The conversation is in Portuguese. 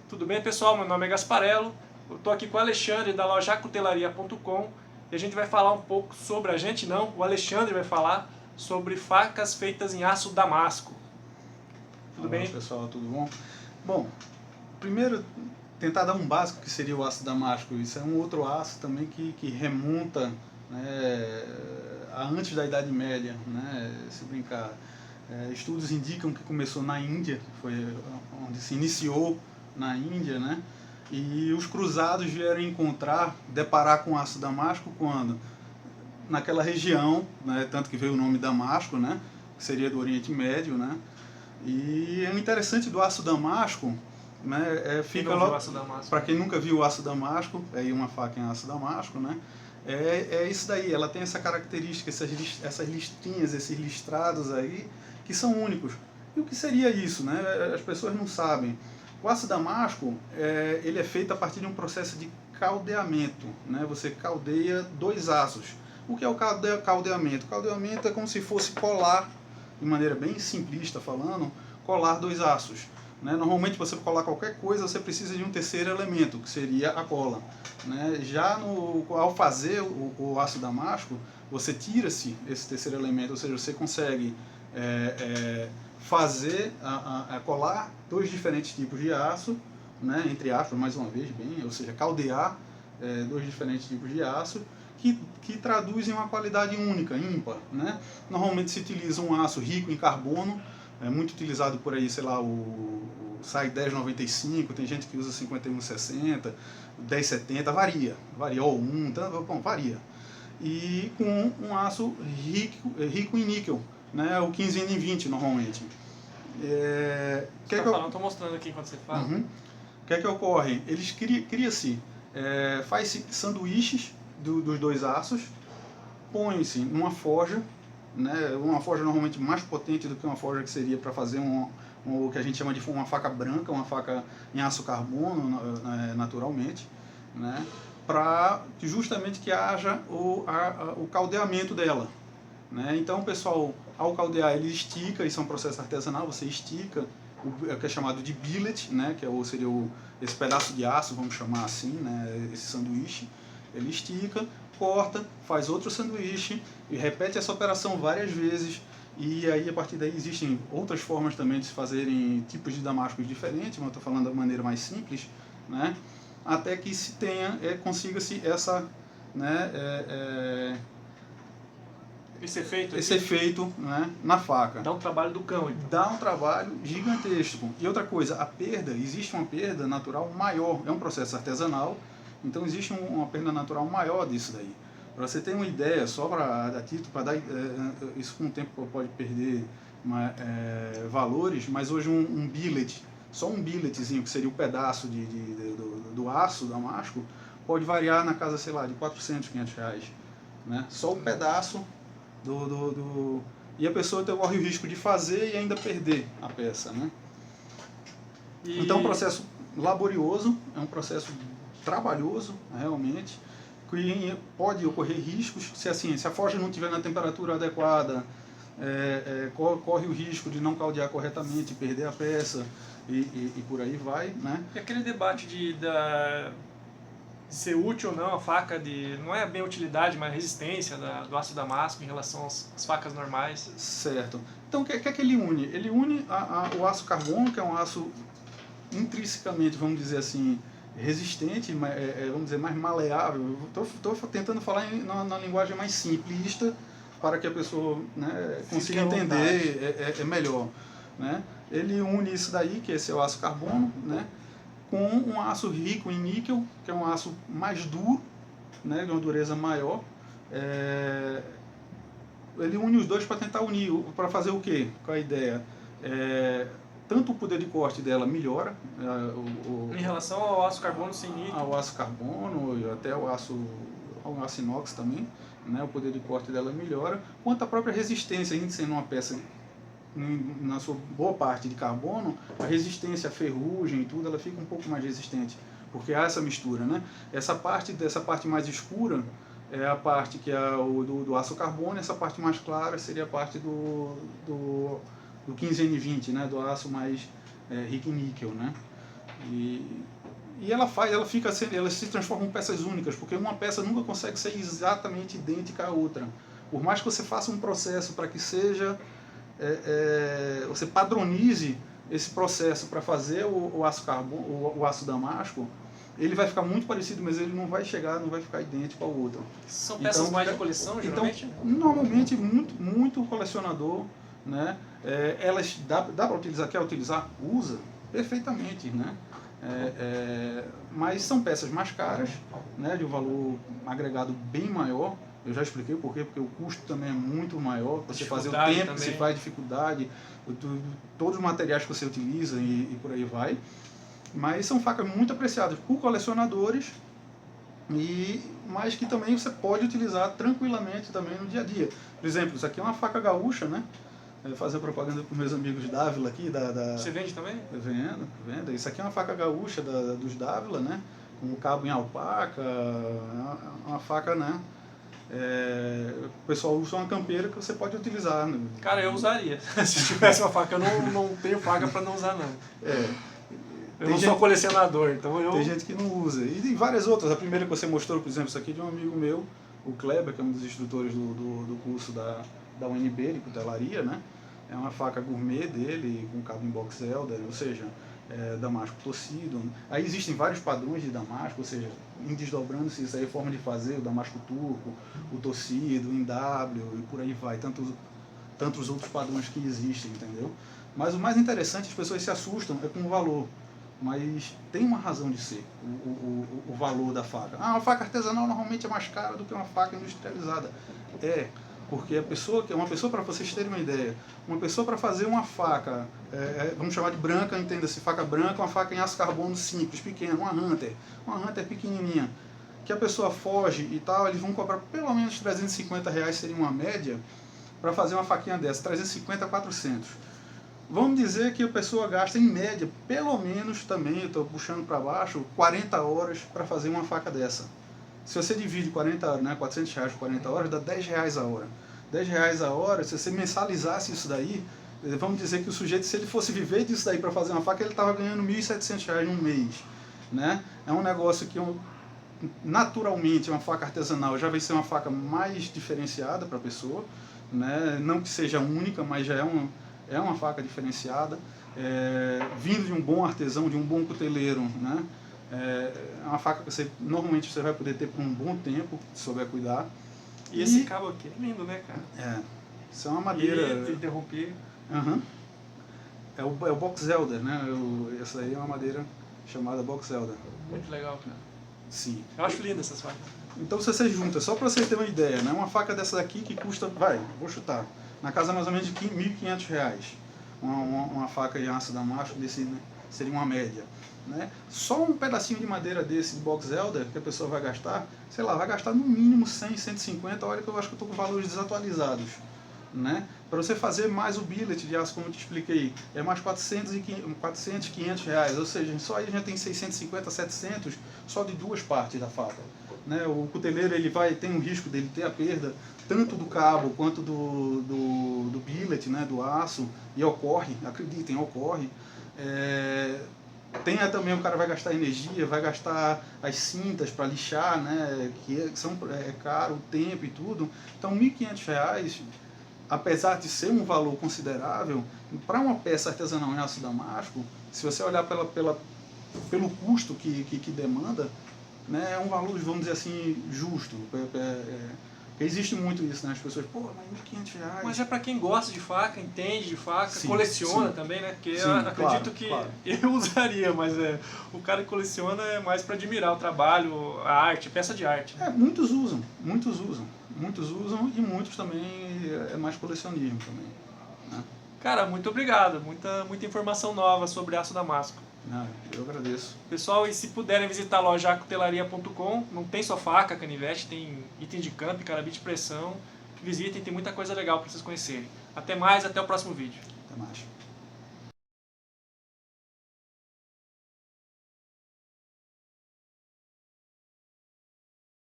Tudo bem, pessoal? Meu nome é Gasparello, eu estou aqui com o Alexandre da loja Acutelaria.com e a gente vai falar um pouco sobre, o Alexandre vai falar sobre facas feitas em aço damasco. Tudo Olá, bem? pessoal, tudo bom? Bom, primeiro tentar dar um básico que seria o aço damasco. Isso é um outro aço também que remonta, né, a antes da Idade Média, né, se brincar. Estudos indicam que começou na Índia, foi onde se iniciou na Índia, né? E os cruzados vieram deparar com o aço damasco quando? Naquela região, né, tanto que veio o nome Damasco, né, que seria do Oriente Médio, né? E o interessante do aço damasco, né, fica logo, para quem nunca viu o aço damasco, é aí uma faca em aço damasco, né? É isso daí, ela tem essa característica, essas listrinhas, esses listrados aí, que são únicos. E o que seria isso, né? As pessoas não sabem. O aço damasco, ele é feito a partir de um processo de caldeamento, né? Você caldeia dois aços. O que é o caldeamento? O caldeamento é como se fosse colar, de maneira bem simplista falando, colar dois aços. Né? Normalmente, você colar qualquer coisa, você precisa de um terceiro elemento, que seria a cola. Né? Já ao fazer o aço damasco, você tira-se esse terceiro elemento, ou seja, você consegue fazer, colar dois diferentes tipos de aço, né? Entre aspas, mais uma vez, ou seja, caldear dois diferentes tipos de aço, que traduzem uma qualidade única, ímpar. Né? Normalmente se utiliza um aço rico em carbono, é muito utilizado por aí, sei lá, o SAI 1095, tem gente que usa 5160, 1070, varia, ou 1, então, bom, varia. E com um aço rico em níquel, né? O 15N20 normalmente. Estou mostrando aqui enquanto você fala. Uhum. O que é que ocorre? Eles cria-se, faz-se sanduíches dos dois aços, põe-se numa forja, né, uma forja normalmente mais potente do que uma forja que seria para fazer o que a gente chama de uma faca branca, uma faca em aço carbono, naturalmente, né, para justamente que haja o caldeamento dela. Né. Então, o pessoal, ao caldear, ele estica, isso é um processo artesanal, você estica o que é chamado de billet, né, que seria esse pedaço de aço, vamos chamar assim, né, esse sanduíche. Ele estica, corta, faz outro sanduíche e repete essa operação várias vezes. E aí, a partir daí, existem outras formas também de se fazerem tipos de damascos diferentes, mas eu estou falando da maneira mais simples, né? Até que se tenha, consiga-se essa, né, esse efeito, né, na faca. Dá um trabalho do cão, então. Dá um trabalho gigantesco. E outra coisa, existe uma perda natural maior. É um processo artesanal, então existe uma perda natural maior disso daí. Para você ter uma ideia, só para dar título, para dar isso com o tempo pode perder valores, mas hoje um billet, só um billetzinho, que seria o pedaço do aço damasco, pode variar na casa, sei lá, de 400, 500 reais. Né? Só o pedaço e a pessoa corre o risco de fazer e ainda perder a peça. Né? Então é um processo laborioso, é um processo trabalhoso, realmente, que pode ocorrer riscos, se a forja não estiver na temperatura adequada, corre o risco de não caldear corretamente, perder a peça e por aí vai. Né? E aquele debate de ser útil ou não a faca, não é bem a utilidade, mas a resistência do aço damasco em relação às facas normais. Certo. Então o que é que ele une? Ele une o aço carbono, que é um aço intrinsecamente, vamos dizer assim, resistente, vamos dizer, mais maleável. Estou tentando falar na linguagem mais simplista para que a pessoa, né, consiga entender melhor. Né? Ele une isso daí, que esse é o aço carbono, né, com um aço rico em níquel, que é um aço mais duro, né, de uma dureza maior. Ele une os dois para tentar unir, para fazer o quê? Qual a ideia? Tanto o poder de corte dela melhora. Em relação ao aço carbono sem níquel. Ao aço carbono e até ao aço inox também, né, o poder de corte dela melhora, quanto a própria resistência, a gente sendo uma peça na sua boa parte de carbono, a resistência à ferrugem e tudo, ela fica um pouco mais resistente, porque há essa mistura. Né? Essa parte mais escura é a parte que é do aço carbono, essa parte mais clara seria a parte do 15N20, né? Do aço mais rico em níquel. Né? E ela fica sendo, elas se transformam em peças únicas, porque uma peça nunca consegue ser exatamente idêntica à outra. Por mais que você faça um processo para que seja, você padronize esse processo para fazer o aço carbono, o aço damasco, ele vai ficar muito parecido, mas ele não vai ficar idêntico ao outro. São peças Então, mais de coleção, geralmente? Então, normalmente, muito colecionador, né? Elas dá para utilizar, quer utilizar, usa perfeitamente, né? Mas são peças mais caras, né? De um valor agregado bem maior. Eu já expliquei o porquê, porque o custo também é muito maior. Você fazer o tempo que se faz, dificuldade, todos os materiais que você utiliza e por aí vai. Mas são facas muito apreciadas por colecionadores, mas que também você pode utilizar tranquilamente também no dia a dia. Por exemplo, isso aqui é uma faca gaúcha, né? Fazer propaganda para os meus amigos Dávila aqui. Você vende também? Vendo. Isso aqui é uma faca gaúcha dos Dávila, né? Com cabo em alpaca, uma faca, né? O pessoal usa uma campeira que você pode utilizar. Né? Cara, eu usaria. Se tivesse uma faca, eu não tenho faca para não usar, não. Eu não sou colecionador, então eu... Tem gente que não usa. E tem várias outras. A primeira que você mostrou, por exemplo, isso aqui é de um amigo meu, o Kleber, que é um dos instrutores do curso da UNB de cutelaria, né? É uma faca gourmet dele, com cabo em box elder, ou seja, damasco torcido. Aí existem vários padrões de damasco, ou seja, em desdobrando-se isso aí, forma de fazer, o damasco turco, o torcido, o em W, e por aí vai, tantos outros padrões que existem, entendeu? Mas o mais interessante, as pessoas se assustam, é com o valor. Mas tem uma razão de ser o valor da faca. Uma faca artesanal normalmente é mais cara do que uma faca industrializada. Porque uma pessoa, para vocês terem uma ideia, uma pessoa para fazer uma faca, vamos chamar de branca, entenda-se, faca branca, uma faca em aço carbono simples, pequena, uma Hunter pequenininha, que a pessoa foge e tal, eles vão cobrar pelo menos R$350, seria uma média, para fazer uma faquinha dessa, 350 a 400. Vamos dizer que a pessoa gasta, em média, pelo menos também, eu estou puxando para baixo, 40 horas para fazer uma faca dessa. Se você divide 40, né, R$400 por 40 horas, dá R$10 a hora. R$10 a hora, se você mensalizasse isso daí, vamos dizer que o sujeito, se ele fosse viver disso daí para fazer uma faca, ele estava ganhando R$1.700 num mês. Né? É um negócio que, naturalmente, uma faca artesanal já vai ser uma faca mais diferenciada para a pessoa. Né? Não que seja única, mas já é uma faca diferenciada, vindo de um bom artesão, de um bom cuteleiro, né? É uma faca que normalmente você vai poder ter por um bom tempo, se souber cuidar. E esse cabo aqui é lindo, né, cara? Isso é uma madeira... E interromper... É o box elder, né? Essa aí é uma madeira chamada box elder. Muito legal, cara. Sim. Eu acho linda essas facas. Então, se você junta, só para você ter uma ideia, né? Uma faca dessa daqui que custa, vou chutar, na casa mais ou menos de R$1.500. Uma faca de aço damasco desse, né, seria uma média. Né? Só um pedacinho de madeira desse de box elder que a pessoa vai gastar, sei lá, vai gastar no mínimo 100, 150, olha que eu acho que eu estou com valores desatualizados. Né? Para você fazer mais o billet de aço, como eu te expliquei, é mais 400, 500 reais, ou seja, só aí a gente tem 650, 700 só de duas partes da faca. Né? O cuteleiro tem um risco dele ter a perda tanto do cabo quanto do billet, né? Do aço, e ocorre, acreditem, ocorre. Tem também, o cara vai gastar energia, vai gastar as cintas para lixar, né? Que é caro, o tempo e tudo. Então, R$1.500, apesar de ser um valor considerável, para uma peça artesanal em aço damasco, se você olhar pelo custo que demanda, né, é um valor, vamos dizer assim, justo. Existe muito isso, né? As pessoas, mas R$1.500. Mas é para quem gosta de faca, entende de faca, sim, coleciona sim. Também, né? Porque sim, eu acredito claro. Eu usaria, mas o cara que coleciona é mais para admirar o trabalho, a arte, peça de arte. Muitos usam e muitos também é mais colecionismo também. Né? Cara, muito obrigado. Muita informação nova sobre aço damasco. Eu agradeço. Pessoal, e se puderem visitar a loja jacutelaria.com, não tem só faca, canivete, tem item de camp, carabite de pressão. Visitem, tem muita coisa legal para vocês conhecerem. Até mais, até o próximo vídeo. Até mais.